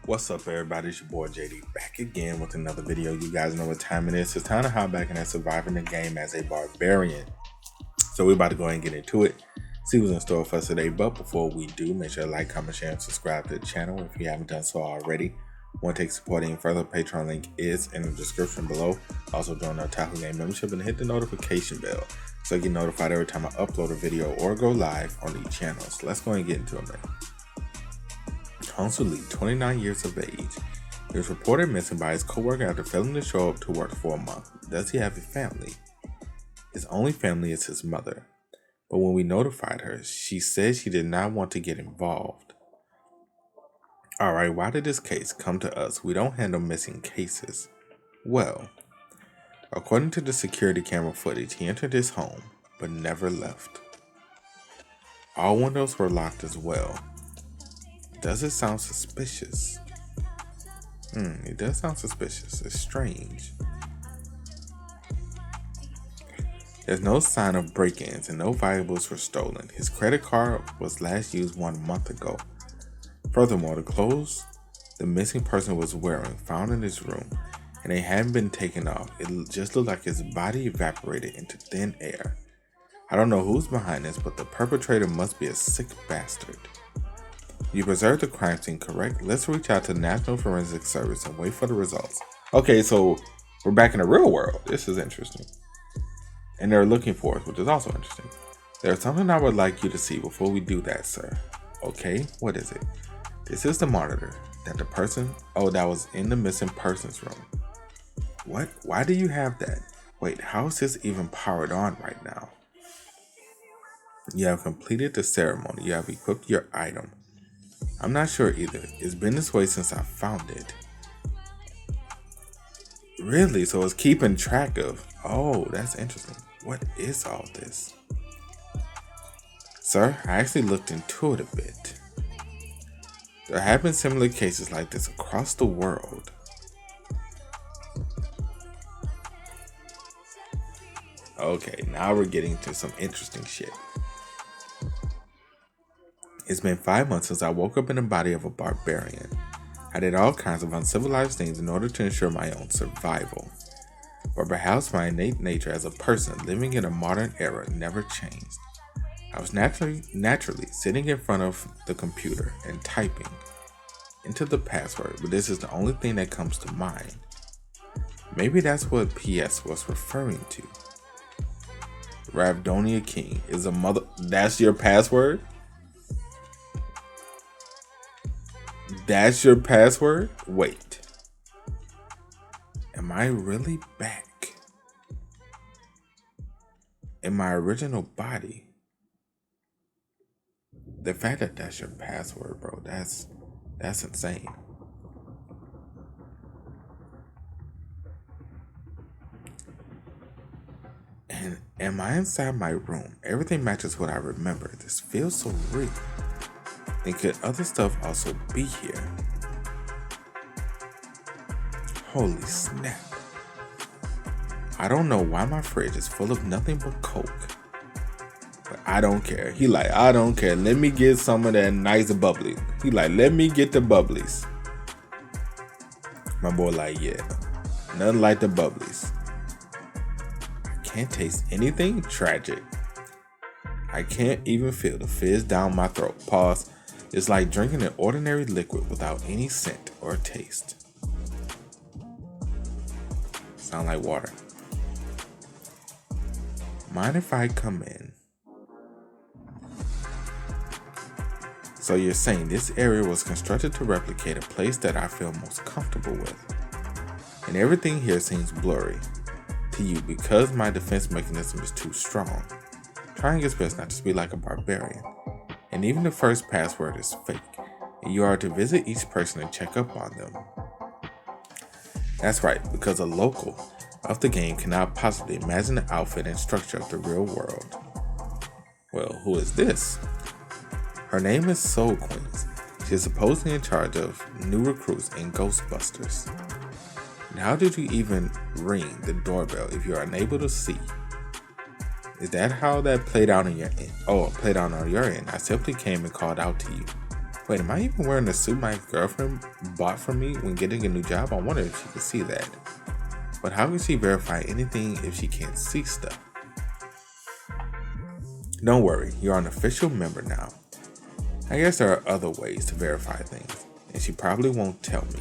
What's up, everybody? It's your boy JD back again with another video. You guys know what time it is. It's time to hop back and surviving the game as a barbarian. So we're about to go ahead and get into it, see what's in store for us today. But before we do, make sure to like, comment, share, and subscribe to the channel if you haven't done so already. Want to take support even further? Patreon link is in the description below. Also join the Otaku Game membership and hit the notification bell so you get notified every time I upload a video or go live on these channels. Let's go and get into it, man. Hansu Lee, 29 years of age, he was reported missing by his co-worker after failing to show up to work for a month. Does he have a family? His only family is his mother, but when we notified her, she said she did not want to get involved. Alright, why did this case come to us? We don't handle missing cases. Well, according to the security camera footage, he entered his home, but never left. All windows were locked as well. Does it sound suspicious? It does sound suspicious. It's strange. There's no sign of break-ins and no valuables were stolen. His credit card was last used 1 month ago. Furthermore, the clothes the missing person was wearing found in his room and they hadn't been taken off. It just looked like his body evaporated into thin air. I don't know who's behind this, but the perpetrator must be a sick bastard. You preserved the crime scene, correct? Let's reach out to the National Forensic Service and wait for the results. Okay, so we're back in the real world. This is interesting. And they're looking for us, which is also interesting. There's something I would like you to see before we do that, sir. Okay, what is it? This is the monitor that the person, that was in the missing persons room. What? Why do you have that? Wait, how is this even powered on right now? You have completed the ceremony. You have equipped your item. I'm not sure either. It's been this way since I found it. Really? So it's keeping track of... Oh, that's interesting. What is all this? Sir, I actually looked into it a bit. There have been similar cases like this across the world. Okay, now we're getting to some interesting shit. It's been 5 months since I woke up in the body of a barbarian. I did all kinds of uncivilized things in order to ensure my own survival. But perhaps my innate nature as a person living in a modern era never changed. I was naturally sitting in front of the computer and typing into the password, but this is the only thing that comes to mind. Maybe that's what PS was referring to. Ravdonia King is a mother. That's your password? That's your password? Wait. Am I really back? In my original body? The fact that that's your password, bro, that's insane. And am I inside my room? Everything matches what I remember. This feels so real. Then could other stuff also be here? Holy snap. I don't know why my fridge is full of nothing but Coke. But I don't care. He like, I don't care. Let me get some of that nice bubbly. He like, let me get the bubblies. My boy like, yeah. Nothing like the bubblies. I can't taste anything. Tragic. I can't even feel the fizz down my throat. Pause. It's like drinking an ordinary liquid without any scent or taste. Sound like water. Mind if I come in? So you're saying this area was constructed to replicate a place that I feel most comfortable with. And everything here seems blurry to you because my defense mechanism is too strong. Trying its best not to be like a barbarian. And even the first password is fake, and you are to visit each person and check up on them. That's right, because a local of the game cannot possibly imagine the outfit and structure of the real world. Well, who is this? Her name is Soul Queens. She is supposedly in charge of new recruits in Ghostbusters. And how did you even ring the doorbell if you are unable to see? Is that how that played out on your end? Oh, it played out on your end. I simply came and called out to you. Wait, am I even wearing the suit my girlfriend bought for me when getting a new job? I wonder if she can see that. But how can she verify anything if she can't see stuff? Don't worry, you're an official member now. I guess there are other ways to verify things, and she probably won't tell me.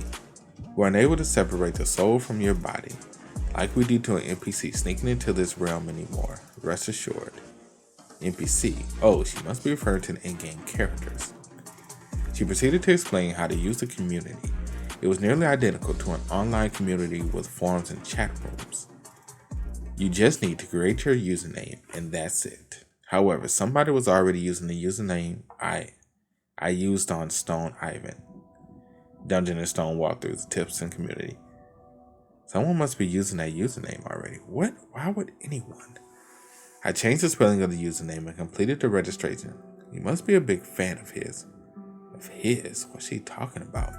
We're unable to separate the soul from your body, like we do to an NPC sneaking into this realm anymore. Rest assured. NPC. Oh, she must be referring to the in-game characters. She proceeded to explain how to use the community. It was nearly identical to an online community with forums and chat rooms. You just need to create your username, and that's it. However, somebody was already using the username I used on Stone Ivan. Dungeon and Stone walkthroughs, tips, and community. Someone must be using that username already. What? Why would anyone? I changed the spelling of the username and completed the registration. You must be a big fan of his. Of his? What's she talking about?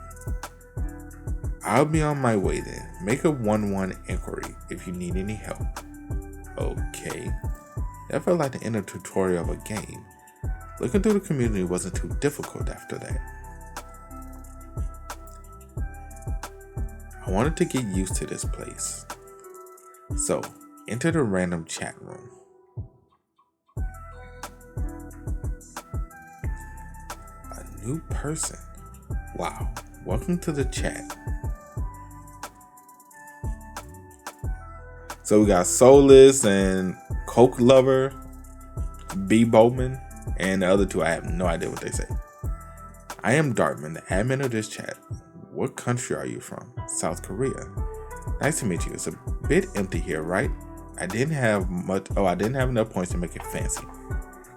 I'll be on my way then. Make a 1-1 inquiry if you need any help. Okay. That felt like the end of the tutorial of a game. Looking through the community wasn't too difficult after that. I wanted to get used to this place. So, enter the random chat room. A new person. Wow. Welcome to the chat. So we got Soulless and Coke Lover, B. Bowman, and the other two, I have no idea what they say. I am Dartman, the admin of this chat. What country are you from? South Korea. Nice to meet you. It's a bit empty here, right? I didn't have enough points to make it fancy.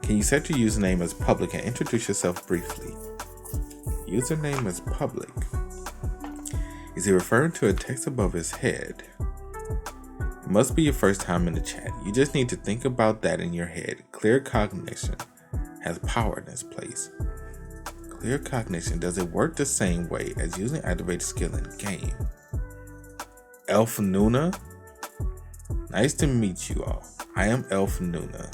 Can you set your username as public and introduce yourself briefly? Username is public. Is he referring to a text above his head? It must be your first time in the chat. You just need to think about that in your head. Clear cognition has power in this place. Clear cognition, does it work the same way as using activated skill in game? Elfnunna? Nice to meet you all. I am Elfnunna.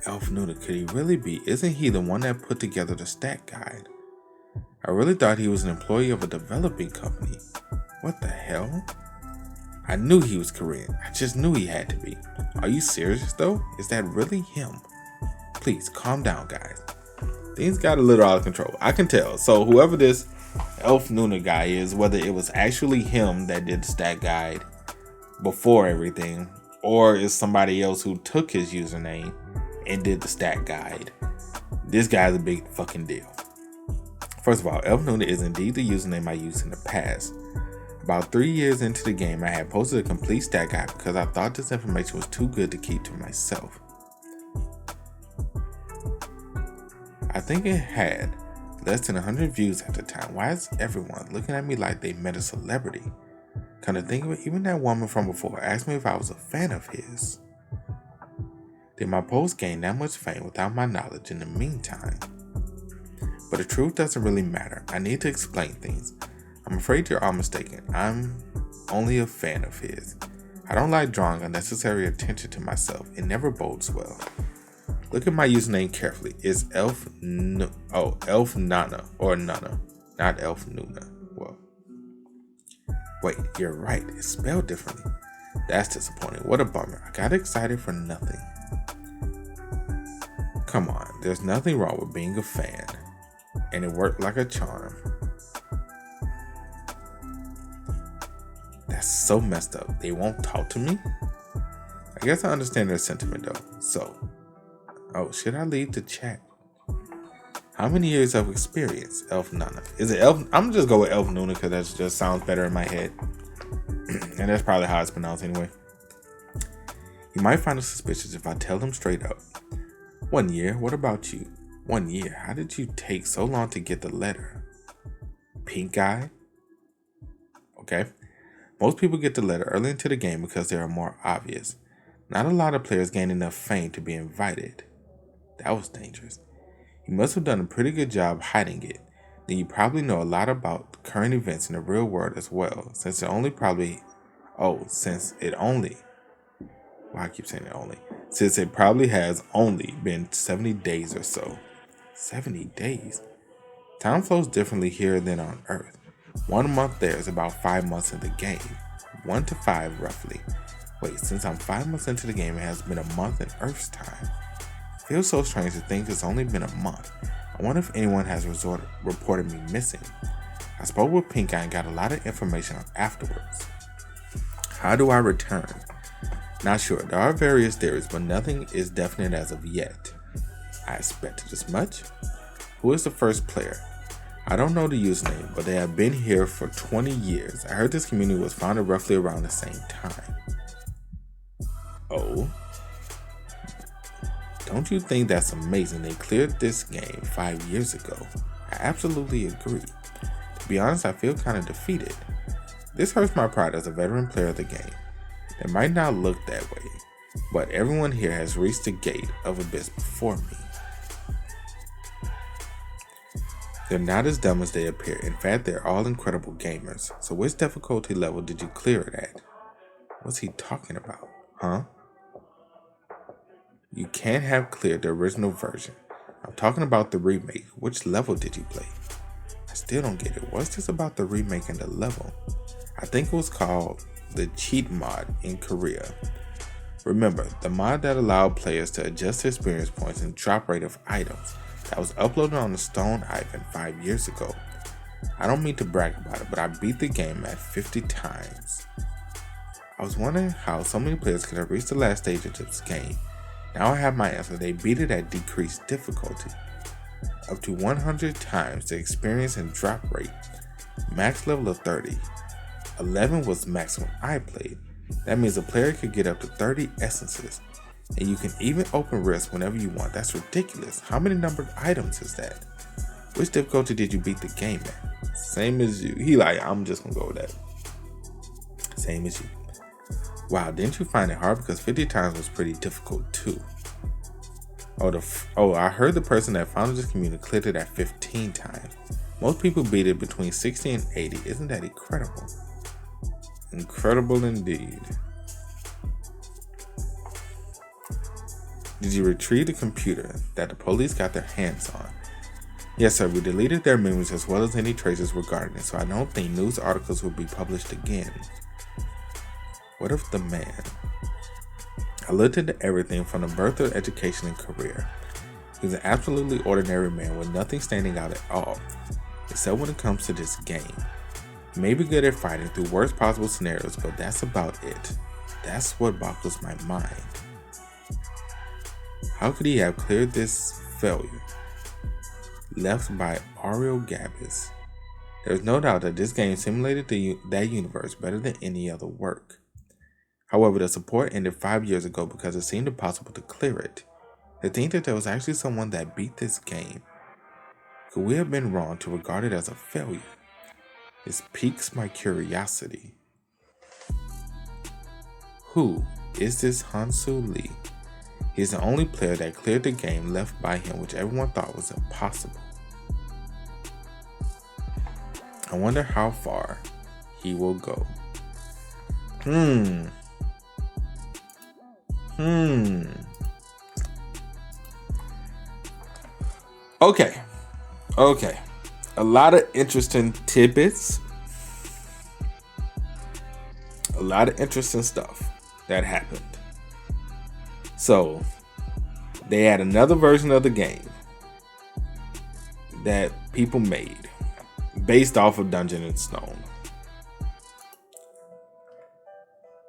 Elfnunna, could he really be? Isn't he the one that put together the stat guide? I really thought he was an employee of a developing company. What the hell? I knew he was Korean. I just knew he had to be. Are you serious though? Is that really him? Please calm down, guys. Things got a little out of control. I can tell. So whoever this Elfnunna guy is, whether it was actually him that did the stat guide before everything, or is somebody else who took his username and did the stat guide, this guy's a big fucking deal. First of all, Elfnunna is indeed the username I used in the past. About 3 years into the game, I had posted a complete stat guide because I thought this information was too good to keep to myself. I think it had less than 100 views at the time. Why is everyone looking at me like they met a celebrity? Kind of think of it, even that woman from before asked me if I was a fan of his. Did my post gain that much fame without my knowledge in the meantime? But the truth doesn't really matter. I need to explain things. I'm afraid you're all mistaken. I'm only a fan of his. I don't like drawing unnecessary attention to myself. It never bodes well. Look at my username carefully. It's Elfnunna or Nunna, not Elfnunna. Well, wait, you're right. It's spelled differently. That's disappointing. What a bummer. I got excited for nothing. Come on, there's nothing wrong with being a fan. And it worked like a charm. That's so messed up. They won't talk to me? I guess I understand their sentiment though. So, should I leave the chat? How many years of experience? Elfnunna. Is it Elf? I'm just go with Elfnunna because that just sounds better in my head. And that's probably how it's pronounced anyway. You might find it suspicious if I tell them straight up. 1 year? What about you? 1 year? How did you take so long to get the letter? Pink guy? Okay. Most people get the letter early into the game because they are more obvious. Not a lot of players gain enough fame to be invited. That was dangerous. You must have done a pretty good job hiding it. Then you probably know a lot about current events in the real world as well, since it only since it probably has only been 70 days or so. 70 days? Time flows differently here than on Earth. 1 month there is about 5 months in the game. 1 to 5 roughly. Wait, since I'm 5 months into the game, it has been a month in Earth's time. Feels so strange to think it's only been a month. I wonder if anyone has reported me missing. I spoke with Pink Eye and got a lot of information afterwards. How do I return? Not sure. There are various theories, but nothing is definite as of yet. I expected as much. Who is the first player? I don't know the username, but they have been here for 20 years. I heard this community was founded roughly around the same time. Oh? Don't you think that's amazing? They cleared this game 5 years ago. I absolutely agree. To be honest, I feel kind of defeated. This hurts my pride as a veteran player of the game. It might not look that way, but everyone here has reached the gate of abyss before me. They're not as dumb as they appear. In fact, they're all incredible gamers. So which difficulty level did you clear it at? What's he talking about? Huh? You can't have cleared the original version. I'm talking about the remake. Which level did you play? I still don't get it. What's this about the remake and the level? I think it was called the cheat mod in Korea. Remember, the mod that allowed players to adjust their experience points and drop rate of items that was uploaded on the Stone Icon 5 years ago. I don't mean to brag about it, but I beat the game at 50 times. I was wondering how so many players could have reached the last stage of this game. Now I have my answer. They beat it at decreased difficulty. Up to 100 times the experience and drop rate. Max level of 30. 11 was maximum I played. That means a player could get up to 30 essences. And you can even open risks whenever you want. That's ridiculous. How many numbered items is that? Which difficulty did you beat the game at? Same as you. He like, I'm just gonna go with that. Same as you. Wow, didn't you find it hard? Because 50 times was pretty difficult too. I heard the person that founded this community cleared it at 15 times. Most people beat it between 60 and 80. Isn't that incredible? Incredible indeed. Did you retrieve the computer that the police got their hands on? Yes, sir. We deleted their memories as well as any traces regarding it, so I don't think news articles will be published again. What of the man? I looked into everything from the birth of education and career. He was an absolutely ordinary man with nothing standing out at all, except when it comes to this game. He may be good at fighting through worst possible scenarios, but that's about it. That's what boggles my mind. How could he have cleared this failure left by Ariel Gabis? There's no doubt that this game simulated that universe better than any other work. However, the support ended 5 years ago because it seemed impossible to clear it. To think that there was actually someone that beat this game. Could we have been wrong to regard it as a failure? This piques my curiosity. Who is this Hansu Lee? He's the only player that cleared the game left by him, which everyone thought was impossible. I wonder how far he will go. Okay. A lot of interesting tidbits. A lot of interesting stuff that happened. So, they had another version of the game that people made based off of Dungeon and Stone.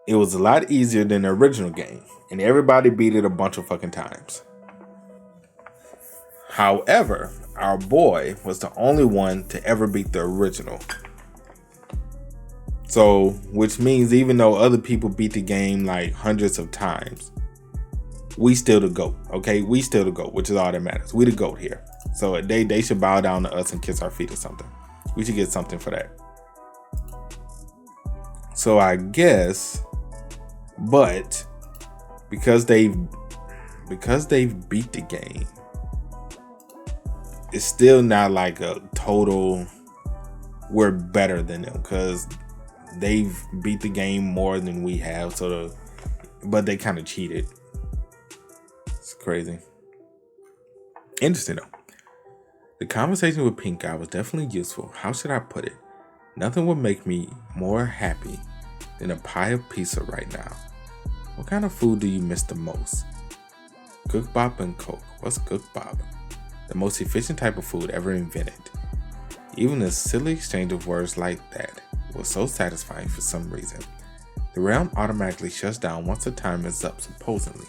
It was a lot easier than the original game, and everybody beat it a bunch of fucking times. However, our boy was the only one to ever beat the original. So, which means even though other people beat the game like hundreds of times, we still the GOAT, okay? We still the GOAT, which is all that matters. We the GOAT here. So they should bow down to us and kiss our feet or something. We should get something for that. So I guess, but because they've beat the game, it's still not like a total we're better than them, because they've beat the game more than we have. But they kind of cheated. crazy. Interesting though. The conversation with Pink Guy was definitely useful. How should I put it? Nothing would make me more happy than a pie of pizza right now. What kind of food do you miss the most? Cook Bob and Coke. What's Cook Bob? The most efficient type of food ever invented. Even a silly exchange of words like that was so satisfying for some reason. The realm automatically shuts down once the time is up, supposedly.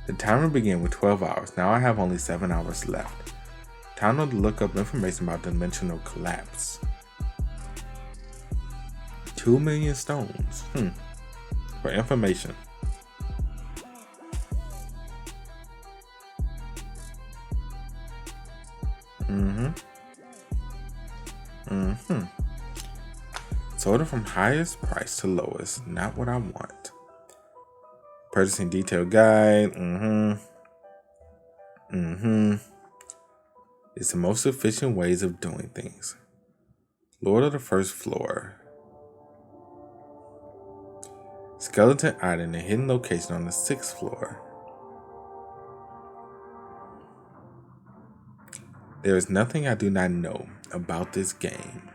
The timer began with 12 hours. Now I have only 7 hours left. Time to look up information about dimensional collapse. 2 million stones. For information. Sorted from highest price to lowest. Not what I want. Purchasing detail guide. It's the most efficient ways of doing things. Lord of the first floor. Skeleton Island, a hidden location on the 6th floor. There is nothing I do not know about this game.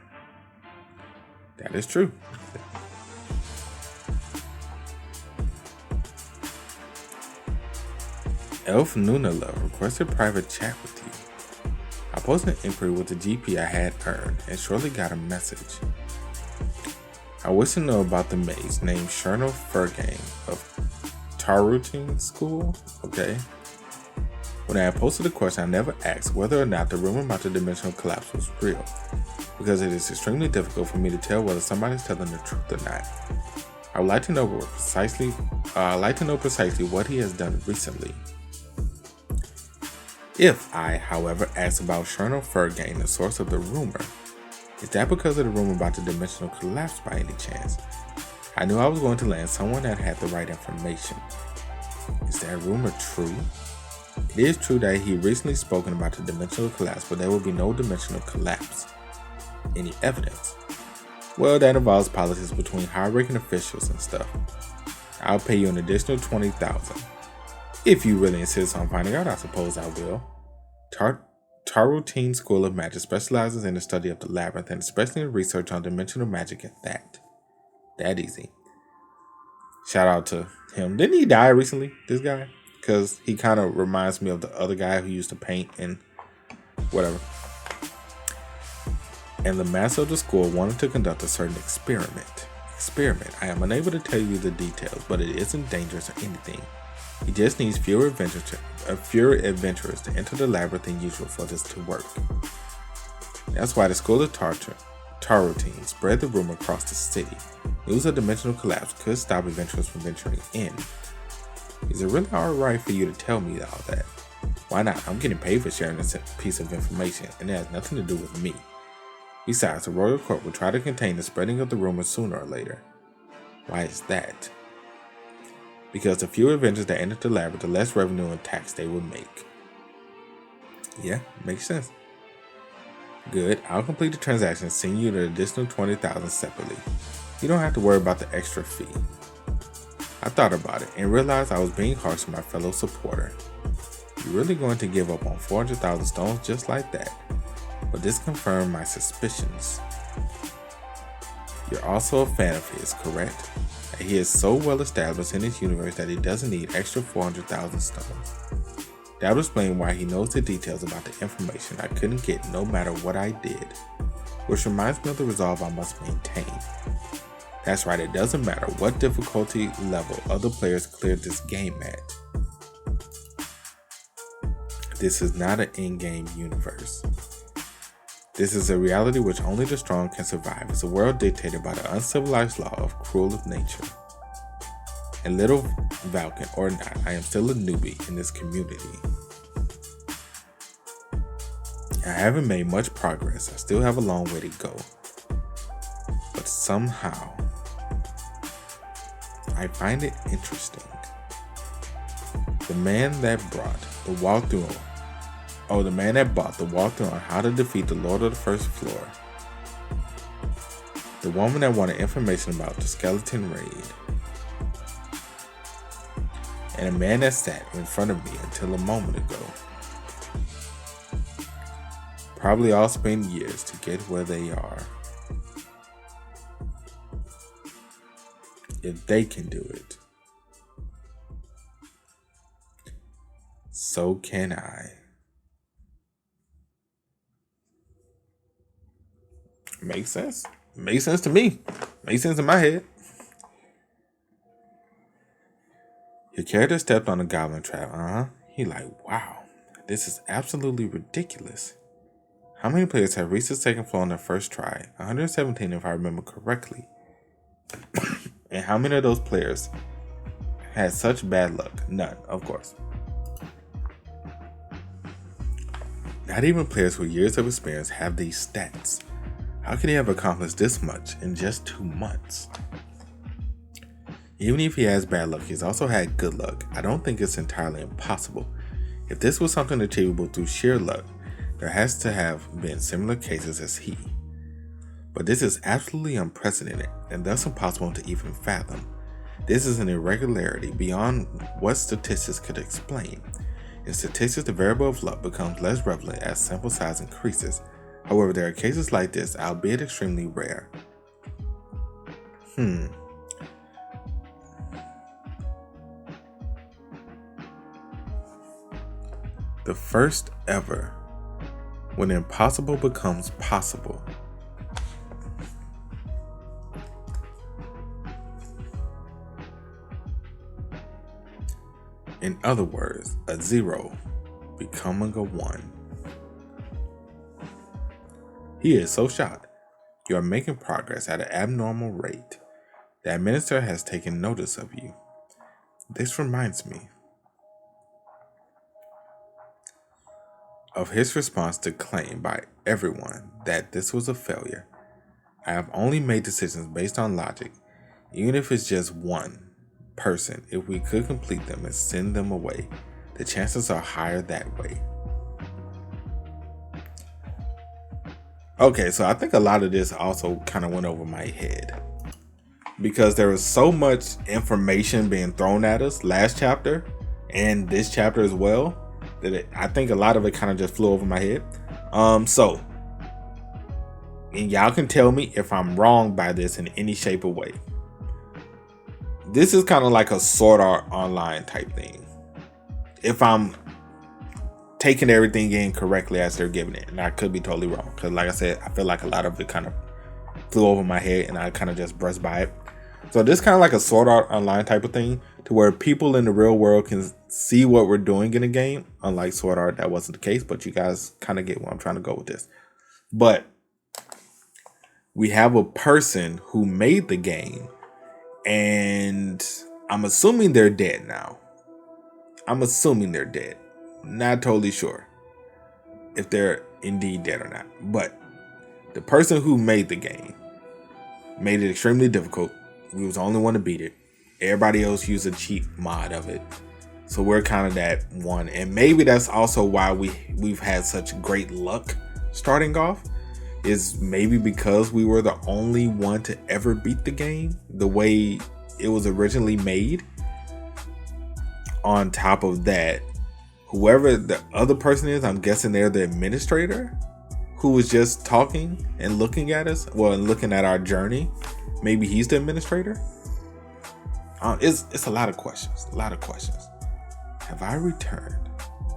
That is true. Elfnunna love requested private chat with you. I posted an inquiry with the GP I had earned and shortly got a message. I wish to know about the mage named Cherno Fergang of Tarutin School. Okay. When I posted the question, I never asked whether or not the rumor about the dimensional collapse was real, because it is extremely difficult for me to tell whether somebody's telling the truth or not. I would like to know precisely what he has done recently. If I, however, ask about Cherno Fergang, the source of the rumor, is that because of the rumor about the dimensional collapse by any chance? I knew I was going to land someone that had the right information. Is that rumor true? It is true that he recently spoken about the dimensional collapse, but there will be no dimensional collapse. Any evidence? Well, that involves politics between high-ranking officials and stuff. I'll pay you an additional 20,000. If you really insist on finding out, I suppose I will. Tarutin School of Magic specializes in the study of the labyrinth and especially in research on dimensional magic and that easy. Shout out to him. Didn't he die recently, this guy? Because he kind of reminds me of the other guy who used to paint and whatever. And the master of the school wanted to conduct a certain experiment. I am unable to tell you the details, but it isn't dangerous or anything. He just needs fewer adventurers to enter the labyrinth than usual for this to work. That's why the school of Tarutin spread the rumor across the city. News of dimensional collapse could stop adventurers from venturing in. Is it really alright for you to tell me all that? Why not? I'm getting paid for sharing this piece of information, and it has nothing to do with me. Besides, the royal court will try to contain the spreading of the rumors sooner or later. Why is that? Because the fewer adventurers that enter the labyrinth, the less revenue and tax they will make. Yeah, makes sense. Good, I'll complete the transaction and send you the additional 20,000 separately. You don't have to worry about the extra fee. I thought about it and realized I was being harsh to my fellow supporter. You're really going to give up on 400,000 stones just like that? But this confirmed my suspicions. You're also a fan of his, correct? And he is so well established in his universe that he doesn't need extra 400,000 stones. That would explain why he knows the details about the information I couldn't get no matter what I did. Which reminds me of the resolve I must maintain. That's right, it doesn't matter what difficulty level other players cleared this game at. This is not an in-game universe. This is a reality which only the strong can survive. It's a world dictated by the uncivilized law of cruel of nature. And little Valken or not, I am still a newbie in this community. I haven't made much progress. I still have a long way to go. But somehow, I find it interesting. The man that bought the walkthrough on how to defeat the Lord of the First Floor. The woman that wanted information about the skeleton raid. and a man that sat in front of me until a moment ago. Probably all spent years to get where they are. If they can do it, so can I. Makes sense. Makes sense to me. Makes sense in my head. Your character stepped on a goblin trap. He like, wow, this is absolutely ridiculous. How many players have reached the second floor on their first try? 117 if I remember correctly. And how many of those players had such bad luck? None, of course. Not even players with years of experience have these stats. How can he have accomplished this much in just 2 months? Even if he has bad luck, he's also had good luck. I don't think it's entirely impossible. If this was something achievable through sheer luck, there has to have been similar cases as he. But this is absolutely unprecedented and thus impossible to even fathom. This is an irregularity beyond what statistics could explain. In statistics, the variable of luck becomes less relevant as sample size increases. However, there are cases like this, albeit extremely rare. The first ever, when impossible becomes possible. In other words, a 0 becoming a 1. He is so shocked. You are making progress at an abnormal rate. The administrator has taken notice of you. This reminds me of his response to claim by everyone that this was a failure. I have only made decisions based on logic, even if it's just one person. If we could complete them and send them away, the chances are higher that way. Okay, so I think a lot of this also kind of went over my head because there was so much information being thrown at us last chapter and this chapter as well that I think a lot of it kind of just flew over my head. And y'all can tell me if I'm wrong by this in any shape or way. This is kind of like a Sword Art Online type thing. If I'm taking everything in correctly as they're giving it, and I could be totally wrong, because like I said, I feel like a lot of it kind of flew over my head and I kind of just brushed by it. So this kind of like a Sword Art Online type of thing, to where people in the real world can see what we're doing in a game. Unlike Sword Art, that wasn't the case, but you guys kind of get where I'm trying to go with this. But we have a person who made the game, and I'm assuming they're dead now. Not totally sure if they're indeed dead or not. But the person who made the game made it extremely difficult. We was the only one to beat it. Everybody else used a cheat mod of it. So we're kind of that one. And maybe that's also why we've had such great luck starting off. Is maybe because we were the only one to ever beat the game the way it was originally made. On top of that, whoever the other person is, I'm guessing they're the administrator who was just talking and looking at us, and looking at our journey. Maybe he's the administrator. It's a lot of questions. Have I returned?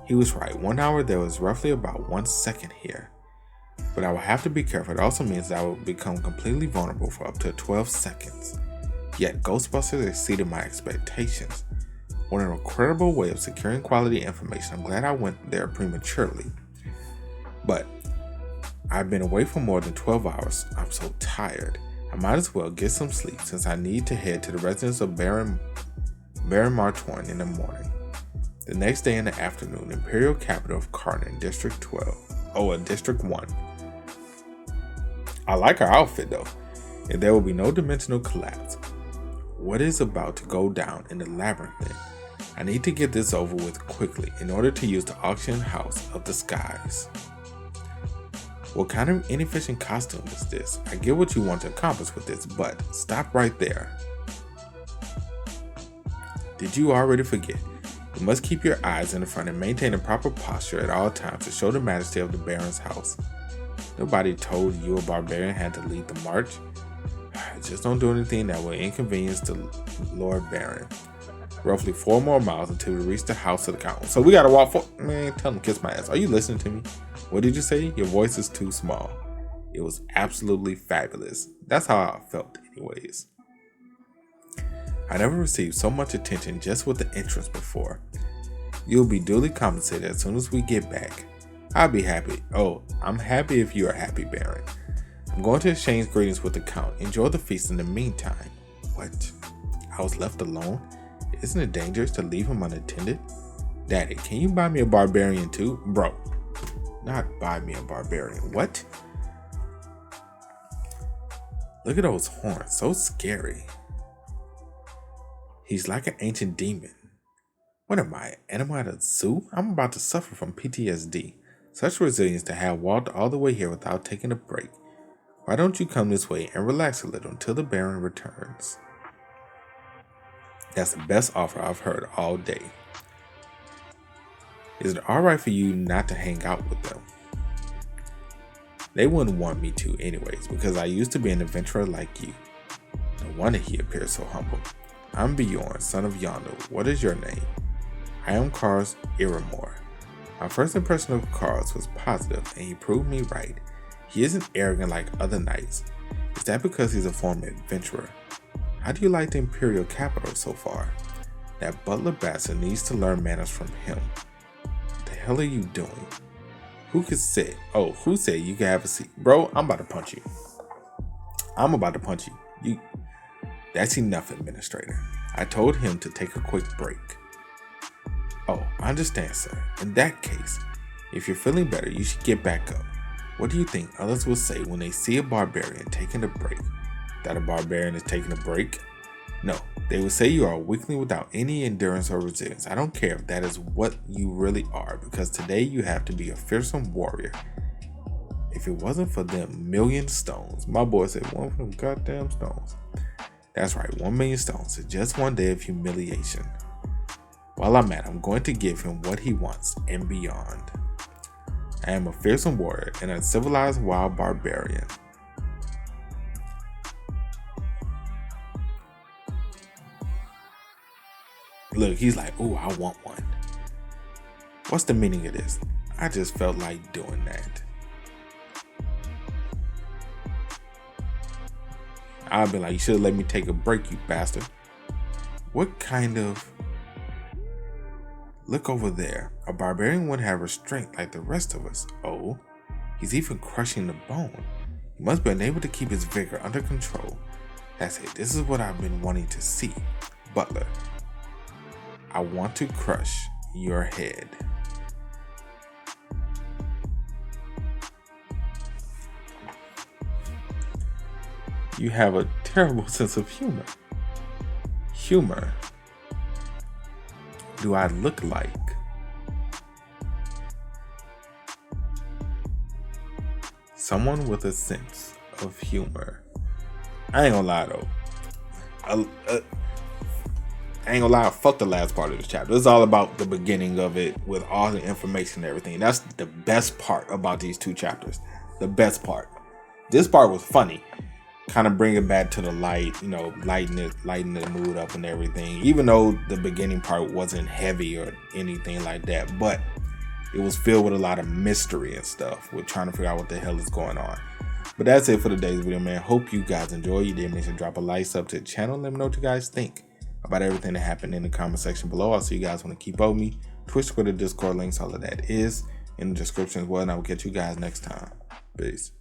He was right. 1 hour there was roughly about 1 second here. But I will have to be careful. It also means that I will become completely vulnerable for up to 12 seconds. Yet Ghostbusters exceeded my expectations. What an incredible way of securing quality information. I'm glad I went there prematurely. But I've been away for more than 12 hours. I'm so tired. I might as well get some sleep since I need to head to the residence of Baron Martoin in the morning. The next day in the afternoon, Imperial Capital of Karnan, District 12. District 1. I like her outfit though. And there will be no dimensional collapse. What is about to go down in the labyrinth then? I need to get this over with quickly in order to use the auction house of the skies. What kind of inefficient costume is this? I get what you want to accomplish with this, but stop right there. Did you already forget? You must keep your eyes in the front and maintain a proper posture at all times to show the majesty of the Baron's house. Nobody told you a barbarian had to lead the march. Just don't do anything that will inconvenience the Lord Baron. Roughly 4 more miles until we reach the house of the count. So we gotta walk for. Man, tell him kiss my ass. Are you listening to me? What did you say? Your voice is too small. It was absolutely fabulous. That's how I felt, anyways. I never received so much attention just with the entrance before. You'll be duly compensated as soon as we get back. I'll be happy. Oh, I'm happy if you are happy, Baron. I'm going to exchange greetings with the Count. Enjoy the feast in the meantime. What? I was left alone? Isn't it dangerous to leave him unattended? Daddy, can you buy me a barbarian too? Bro, not buy me a barbarian. What? Look at those horns. So scary. He's like an ancient demon. What am I? Animal at a zoo? I'm about to suffer from PTSD. Such resilience to have walked all the way here without taking a break. Why don't you come this way and relax a little until the Baron returns? That's the best offer I've heard all day. Is it alright for you not to hang out with them? They wouldn't want me to anyways, because I used to be an adventurer like you. No wonder he appears so humble. I'm Bjorn, son of Yandel. What is your name? I am Karl's Iramor. My first impression of Karl's was positive, and he proved me right. He isn't arrogant like other knights. Is that because he's a former adventurer? How do you like the Imperial capital so far? That butler bastard needs to learn manners from him. What the hell are you doing? Who said you can have a seat? Bro, I'm about to punch you. I'm about to punch you. That's enough, administrator. I told him to take a quick break. Oh, I understand, sir. In that case, if you're feeling better, you should get back up. What do you think others will say when they see a barbarian taking a break? That a barbarian is taking a break? No, they will say you are a weakling without any endurance or resilience. I don't care if that is what you really are, because today you have to be a fearsome warrior. If it wasn't for them million stones, my boy said 1 for them goddamn stones. That's right, 1 million stones in just one day of humiliation. While I'm at, I'm going to give him what he wants and beyond. I am a fearsome warrior and a civilized wild barbarian. Look, he's like, ooh, I want one. What's the meaning of this? I just felt like doing that. I've been like, you should have let me take a break, you bastard. What kind of... Look over there. A barbarian wouldn't have restraint like the rest of us. Oh, he's even crushing the bone. He must be unable to keep his vigor under control. That's it. This is what I've been wanting to see. Butler, I want to crush your head. You have a terrible sense of humor. Humor. Do I look like? Someone with a sense of humor. I ain't gonna lie though. I ain't gonna lie, fuck the last part of this chapter. It's all about the beginning of it with all the information and everything. That's the best part about these 2 chapters. The best part. This part was funny. Kind of bring it back to the light, lighten the mood up and everything. Even though the beginning part wasn't heavy or anything like that, but it was filled with a lot of mystery and stuff. We're trying to figure out what the hell is going on. But that's it for today's video, man. Hope you guys enjoy. You did, make sure to drop a like, sub to the channel. Let me know what you guys think about everything that happened in the comment section below. Also, you guys want to keep up with me, Twitch, Twitter, Discord links, all of that is in the description as well. And I will catch you guys next time. Peace.